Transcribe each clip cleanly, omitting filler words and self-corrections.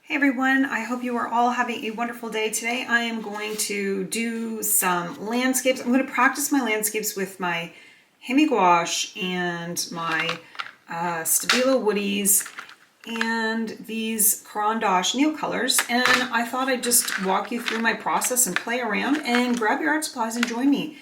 Hey everyone, I hope you are all having a wonderful day. Today I am going to do some landscapes. I'm going to practice my landscapes with my HIMI gouache and my STABILO woodies and these Caran Neocolors. And I thought I'd just walk you through my process and play around and grab your art supplies and join me.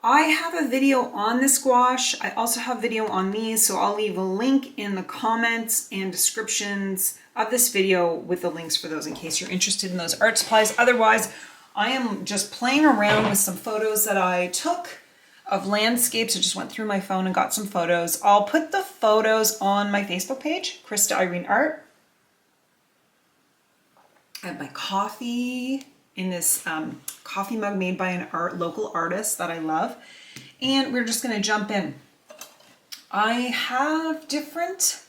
I have a video on this gouache. I also have video on these, so I'll leave a link in the comments and descriptions of this video with the links for those in case you're interested in those art supplies. Otherwise, I am just playing around with some photos that I took of landscapes. I just went through my phone and got some photos. I'll put the photos on my Facebook page, Krista Irene Art. I have my coffee in this coffee mug made by an local artist that I love. And we're just gonna jump in. I have different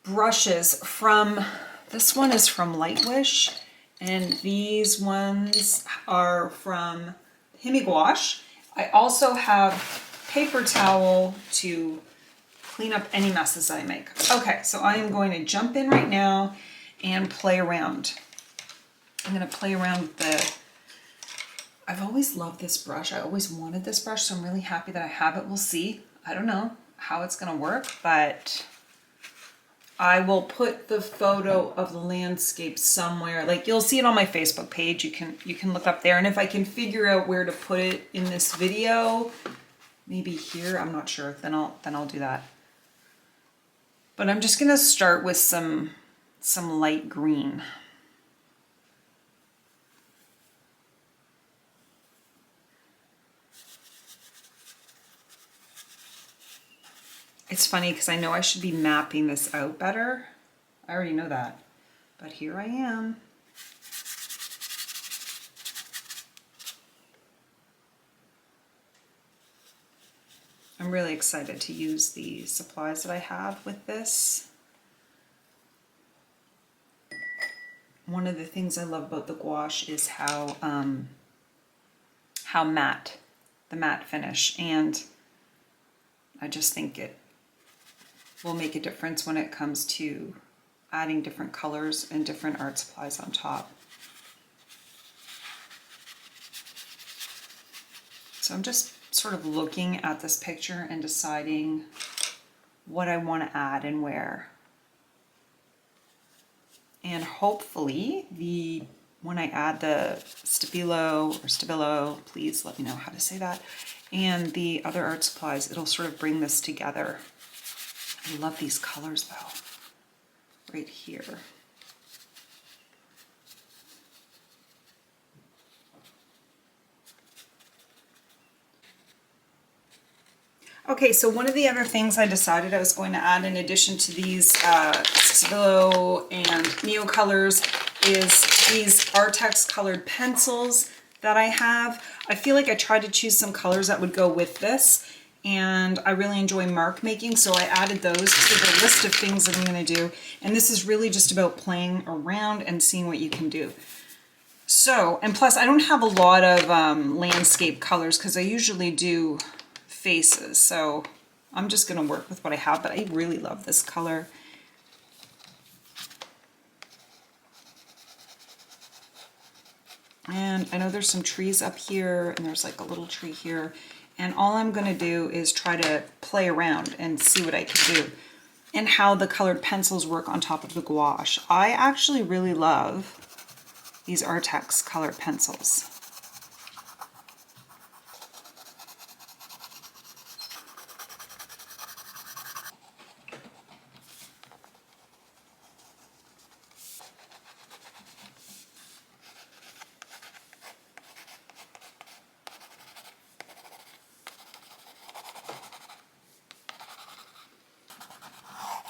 brushes from, this one is from Lightwish, and these ones are from HIMI gouache. I also have paper towel to clean up any messes that I make. Okay, so I am going to jump in right now and play around. I'm going to play around with I've always loved this brush. I always wanted this brush, so I'm really happy that I have it. We'll see. I don't know how it's going to work, but I will put the photo of the landscape somewhere. Like, you'll see it on my Facebook page. You can look up there, and if I can figure out where to put it in this video, maybe here, I'm not sure, then I'll do that. But I'm just going to start with some light green. It's funny because I know I should be mapping this out better. I already know that, but here I am. I'm really excited to use the supplies that I have with this. One of the things I love about the gouache is how matte, the matte finish, and I just think it will make a difference when it comes to adding different colors and different art supplies on top. So I'm just sort of looking at this picture and deciding what I want to add and where. And hopefully when I add the STABILO, please let me know how to say that, and the other art supplies, it'll sort of bring this together. I love these colors though, right here. Okay, so one of the other things I decided I was going to add in addition to these STABILO and Neocolors is these Arrtx colored pencils that I have. I feel like I tried to choose some colors that would go with this, and I really enjoy mark making, so I added those to the list of things that I'm going to do. And this is really just about playing around and seeing what you can do. So, and plus I don't have a lot of landscape colors because I usually do faces, so I'm just going to work with what I have, but I really love this color. And I know there's some trees up here, and there's like a little tree here, and all I'm going to do is try to play around and see what I can do and how the colored pencils work on top of the gouache. I actually really love these Arrtx colored pencils.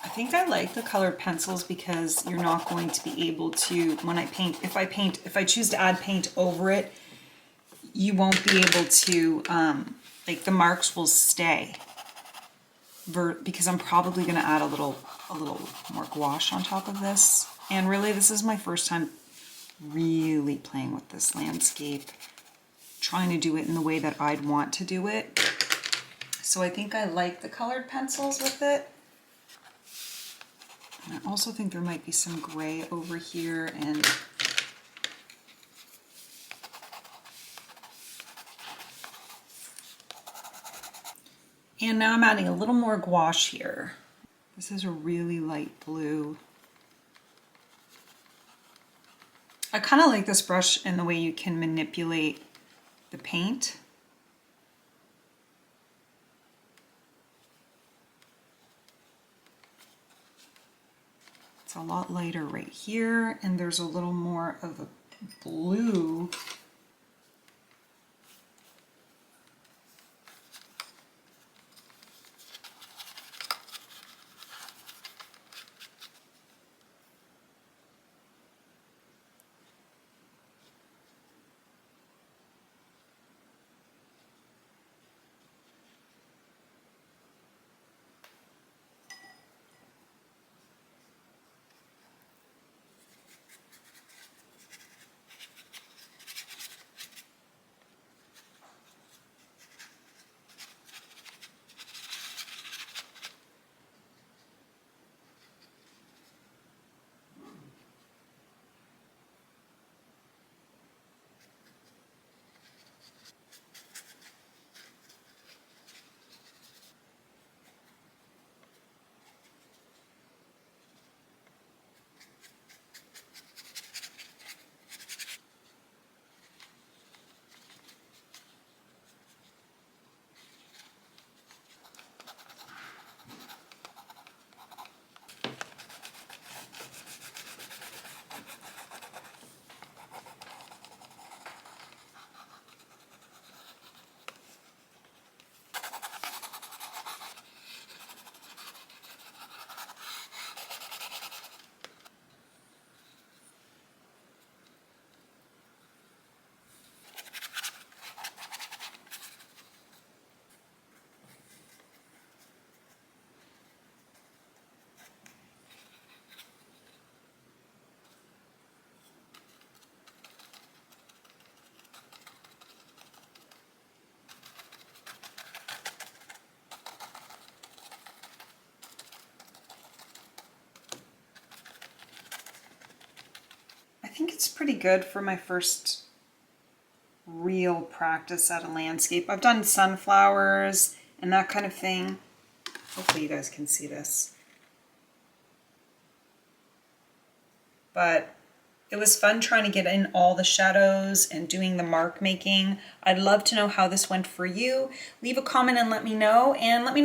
I think I like the colored pencils because you're not going to be able to, when I paint, if I choose to add paint over it, you won't be able to, like the marks will stay. Because I'm probably going to add a little more gouache on top of this. And really, this is my first time really playing with this landscape, trying to do it in the way that I'd want to do it. So I think I like the colored pencils with it. I also think there might be some gray over here, and now I'm adding a little more gouache here. This is a really light blue. I kind of like this brush in the way you can manipulate the paint. It's a lot lighter right here, and there's a little more of a blue. I think it's pretty good for my first real practice at a landscape. I've done sunflowers and that kind of thing. Hopefully you guys can see this. But it was fun trying to get in all the shadows and doing the mark making. I'd love to know how this went for you. Leave a comment and let me know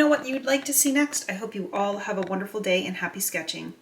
what you'd like to see next. I hope you all have a wonderful day and happy sketching.